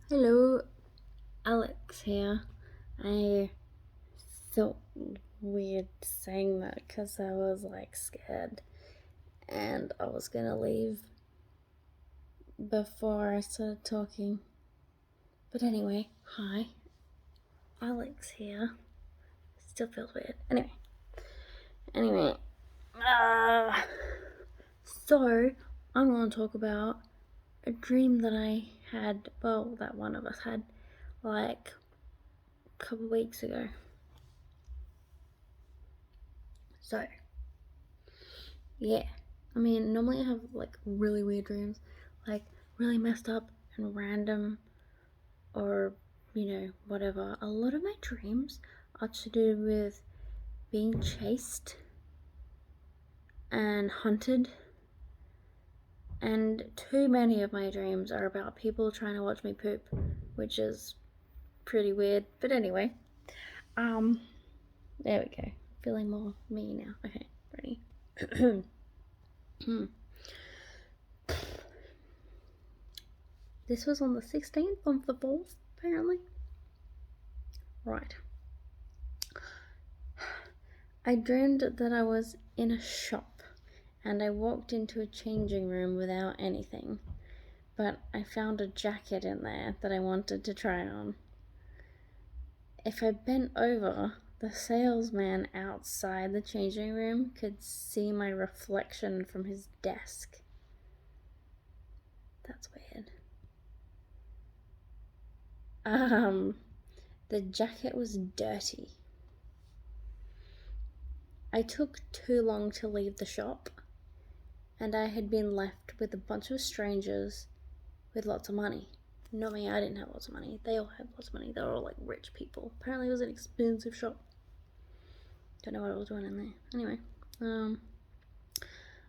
Hello, Alex here. I felt weird saying that because I was scared and I was gonna leave before I started talking. But anyway, hi, Alex here. Still feels weird. Anyway, uh, so I'm gonna talk about a dream that I had, that one of us had, like a couple weeks ago. So, yeah. Normally I have really weird dreams, like really messed up and random, or whatever. A lot of my dreams are to do with being chased and hunted, and too many of my dreams are about people trying to watch me poop, which is pretty weird. But anyway, um, there we go. Feeling more me now. Okay, ready. This was on the 16th of the 4th, apparently. Right. I dreamed that I was in a shop and I walked into a changing room without anything, but I found a jacket in there that I wanted to try on. If I bent over, the salesman outside the changing room could see my reflection from his desk. That's weird. The jacket was dirty. I took too long to leave the shop, and I had been left with a bunch of strangers with lots of money. Not me, I didn't have lots of money. They all had lots of money. They were all rich people. Apparently it was an expensive shop. Don't know what I was doing in there. Anyway,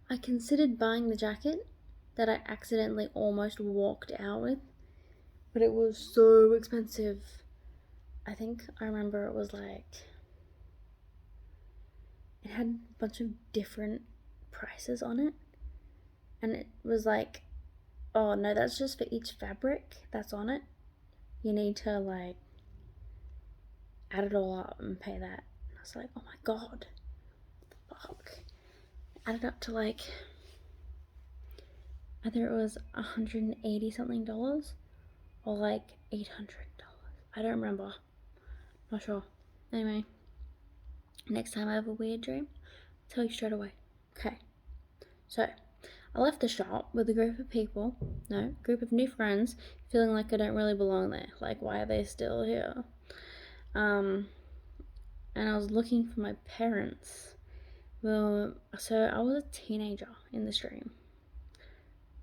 I considered buying the jacket that I accidentally almost walked out with, but it was so expensive. I think I remember it was it had a bunch of different prices on it, and it was oh no, that's just for each fabric that's on it. You need to add it all up and pay that. And I was like, oh my god, fuck. Added up to either it was $180 something or $800. I don't remember. Not sure. Anyway, next time I have a weird dream, I'll tell you straight away. Okay. So, I left the shop with a group of new friends, feeling like I don't really belong there. Like, why are they still here? And I was looking for my parents. Well, so I was a teenager in this dream.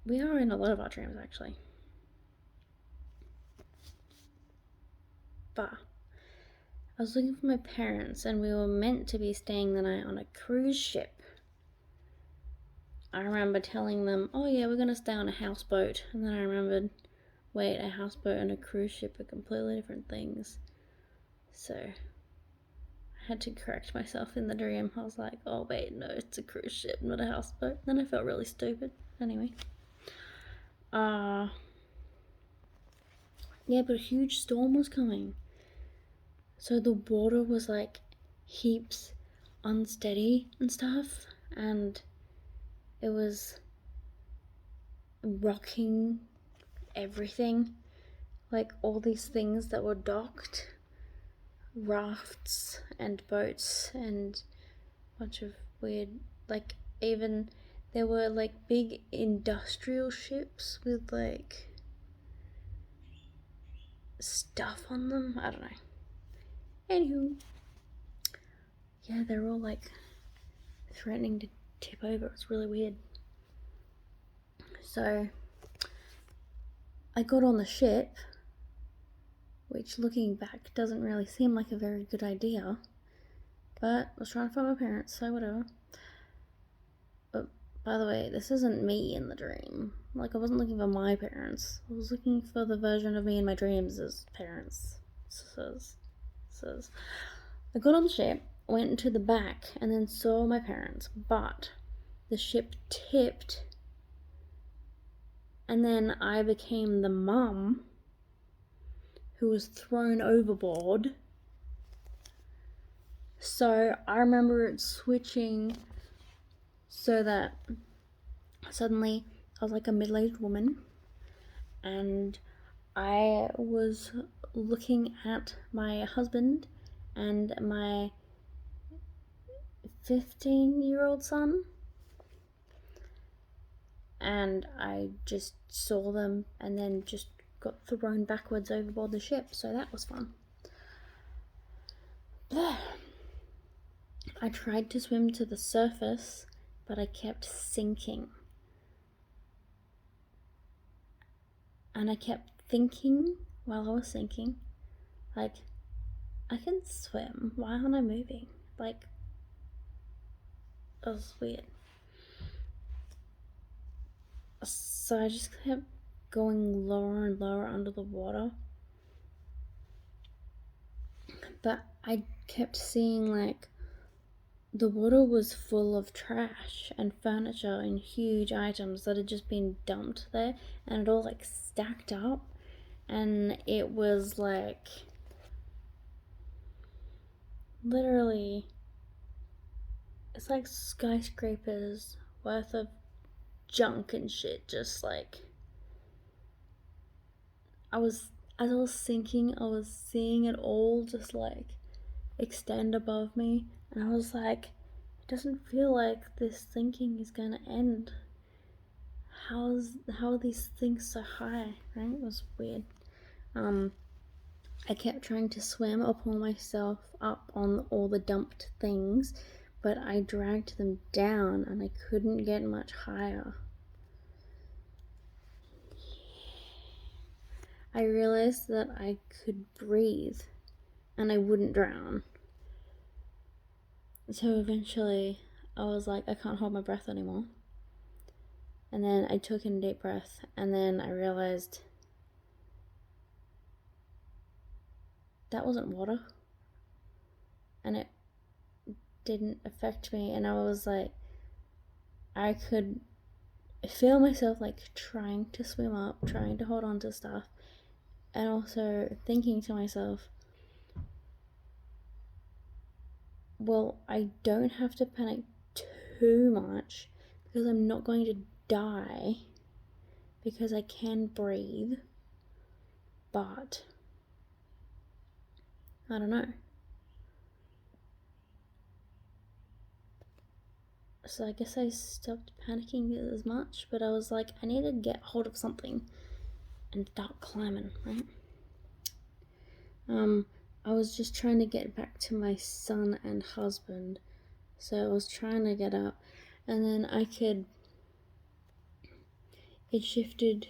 We are in a lot of our dreams, actually. But I was looking for my parents, and we were meant to be staying the night on a cruise ship. I remember telling them, oh yeah, we're gonna stay on a houseboat. And then I remembered, wait, a houseboat and a cruise ship are completely different things. So I had to correct myself in the dream. I was like, oh wait, no, it's a cruise ship, not a houseboat. Then I felt really stupid. Anyway. Yeah, but a huge storm was coming. So the water was heaps unsteady and stuff, and it was rocking everything. All these things that were docked, rafts and boats and a bunch of weird, even there were big industrial ships with stuff on them. I don't know. Anywho, yeah, they're all threatening to tip over. It's really weird. So I got on the ship, which looking back doesn't really seem like a very good idea, but I was trying to find my parents, so whatever. But by the way, this isn't me in the dream. I wasn't looking for my parents. I was looking for the version of me in my dreams as parents. Says. I got on the ship, went into the back, and then saw my parents, but the ship tipped, and then I became the mum, who was thrown overboard. So I remember it switching so that suddenly I was like a middle-aged woman, and I was looking at my husband and my 15-year-old son, and I just saw them and then just got thrown backwards overboard the ship, so that was fun. I tried to swim to the surface, but I kept sinking. And I kept thinking while I was sinking, like, I can swim, why aren't I moving? Like, it was weird. So I just kept going lower and lower under the water. But I kept seeing, like, the water was full of trash and furniture and huge items that had just been dumped there, and it all like stacked up, and it was like literally, it's like skyscrapers worth of junk and shit. Just like, as I was sinking, I was seeing it all just like extend above me, and I was like, it doesn't feel like this sinking is gonna end. How are these things so high, right? It was weird. I kept trying to swim or pull myself up on all the dumped things, but I dragged them down and I couldn't get much higher. I realized that I could breathe and I wouldn't drown. So eventually I was like, I can't hold my breath anymore. And then I took in a deep breath, and then I realized that wasn't water. And it didn't affect me, and I was like, I could feel myself like trying to swim up, trying to hold on to stuff, and also thinking to myself, well, I don't have to panic too much because I'm not going to die because I can breathe, but I don't know. So I guess I stopped panicking as much, but I was like, I need to get hold of something and start climbing, right? I was just trying to get back to my son and husband, so I was trying to get up, and then it shifted,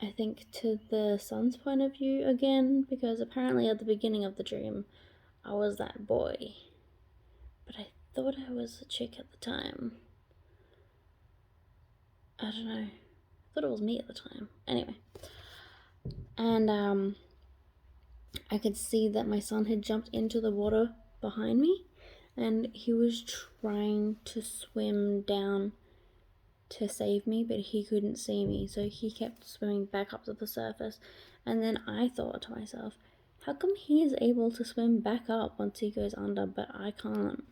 I think, to the son's point of view again, because apparently at the beginning of the dream, I was that boy, but I thought I was a chick at the time. I don't know. I thought it was me at the time. Anyway. And, I could see that my son had jumped into the water behind me, and he was trying to swim down to save me, but he couldn't see me, so he kept swimming back up to the surface. And then I thought to myself, how come he is able to swim back up once he goes under, but I can't?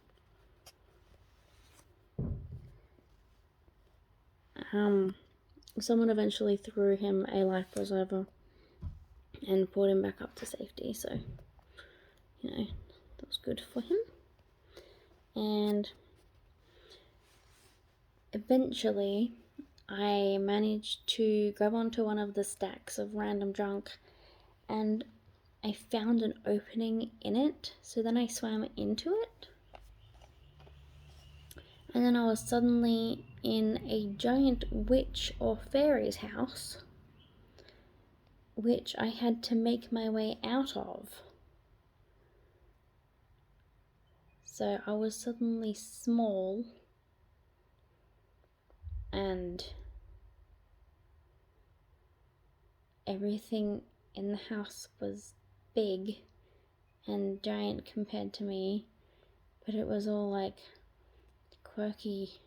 Someone eventually threw him a life preserver and pulled him back up to safety, so, you know, that was good for him. And eventually I managed to grab onto one of the stacks of random junk, and I found an opening in it, so then I swam into it. And then I was suddenly in a giant witch or fairy's house, which I had to make my way out of. So I was suddenly small, and everything in the house was big and giant compared to me, but it was all like quirky,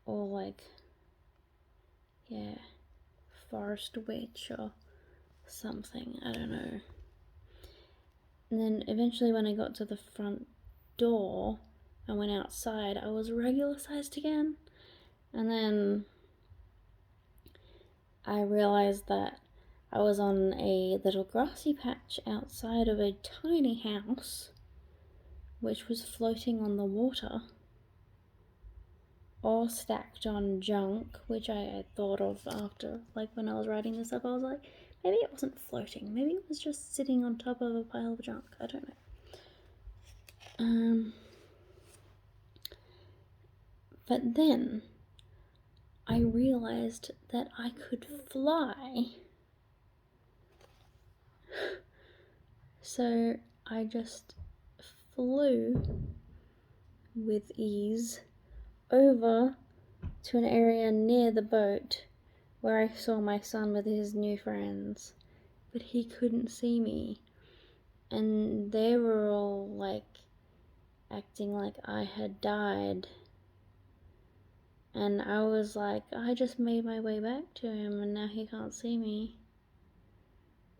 or like, yeah, forest witch or something, I don't know. And then eventually when I got to the front door and went outside, I was regular sized again. And then I realized that I was on a little grassy patch outside of a tiny house, which was floating on the water, all stacked on junk, which I had thought of after, like when I was writing this up, I was like, maybe it wasn't floating, maybe it was just sitting on top of a pile of junk, I don't know. But then I realized that I could fly. So I just flew with ease over to an area near the boat where I saw my son with his new friends, but he couldn't see me, and they were all like acting like I had died, and I was like, I just made my way back to him and now he can't see me.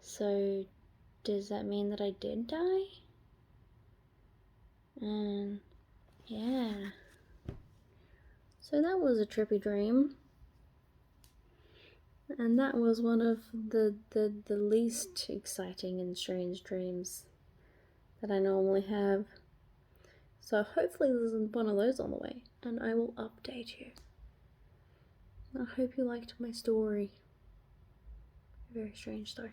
So does that mean that I did die? And yeah, so that was a trippy dream. And that was one of the least exciting and strange dreams that I normally have. So hopefully there isn't one of those on the way, and I will update you. I hope you liked my story. Very strange story.